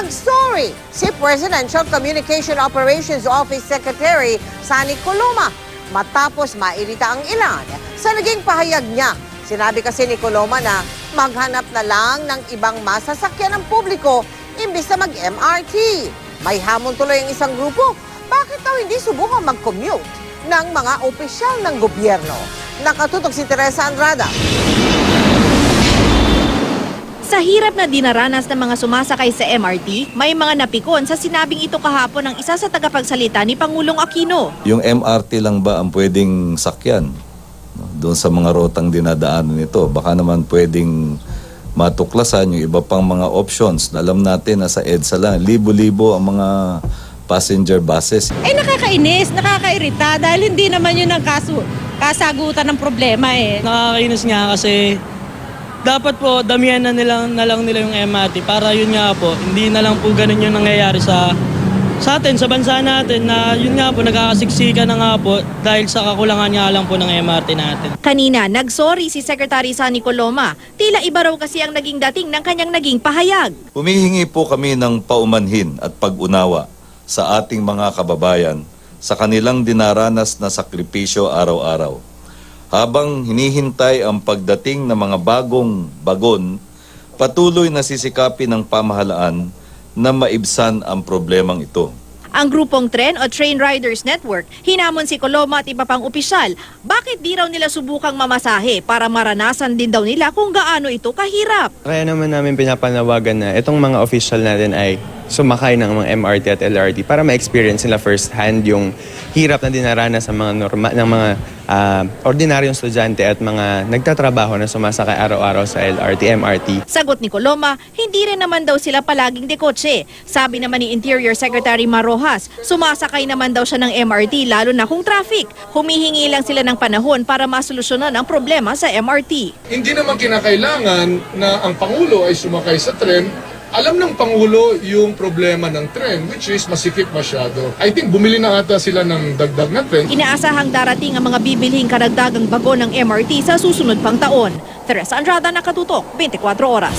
Nag-sorry si Presidential Communication Operations Office Secretary Sani Coloma matapos mairita ang ilan sa naging pahayag niya. Sinabi kasi ni Coloma na maghanap na lang ng ibang masasakyan ng publiko imbis na mag-MRT. May hamon tuloy ang isang grupo. Bakit daw hindi subukan mag-commute ng mga opisyal ng gobyerno? Nakatutok si Teresa Andrada. Sa hirap na dinaranas ng mga sumasakay sa MRT, may mga napikon sa sinabing ito kahapon ng isa sa tagapagsalita ni Pangulong Aquino. Yung MRT lang ba ang pwedeng sakyan doon sa mga rotang dinadaanan nito? Baka naman pwedeng matuklasan yung iba pang mga options. Alam natin na sa EDSA lang, libo-libo ang mga passenger buses. Nakakainis, nakakairita dahil hindi naman yun ang kasagutan ng problema eh. Nakakainis nga kasi dapat po damihan na lang nila yung MRT para yun nga po, hindi na lang po ganun yung nangyayari sa atin, sa bansa natin na yun nga po, nagkakasiksikan na nga po dahil sa kakulangan nga lang po ng MRT natin. Kanina, nagsorry si Secretary Sani Coloma. Tila iba raw kasi ang naging dating ng kanyang naging pahayag. Humihingi po kami ng paumanhin at pag-unawa sa ating mga kababayan sa kanilang dinaranas na sakripisyo araw-araw. Habang hinihintay ang pagdating ng mga bagong bagon, patuloy na sisikapin ng pamahalaan na maibsan ang problemang ito. Ang grupong tren o Train Riders Network, hinamon si Coloma at iba pang opisyal, bakit di raw nila subukang mamasahe para maranasan din daw nila kung gaano ito kahirap. Kaya naman namin pinapanawagan na itong mga official natin ay sumakay ng mga MRT at LRT para ma-experience nila first hand yung hirap na dinaranas ng mga ordinaryong estudyante at mga nagtatrabaho na sumasakay araw-araw sa LRT, MRT. Sagot ni Coloma, hindi rin naman daw sila palaging dekotse. Sabi naman ni Interior Secretary Marojas, sumasakay naman daw siya ng MRT lalo na kung traffic. Humihingi lang sila ng panahon para masolusyonan ang problema sa MRT. Hindi naman kinakailangan na ang Pangulo ay sumakay sa tren. Alam ng Pangulo yung problema ng tren, which is masikip masyado. I think bumili na ata sila ng dagdag na tren. Inaasahang darating ang mga bibilhing karagdagang bago ng MRT sa susunod pang taon. Teresa Andrada, Nakatutok, 24 Oras.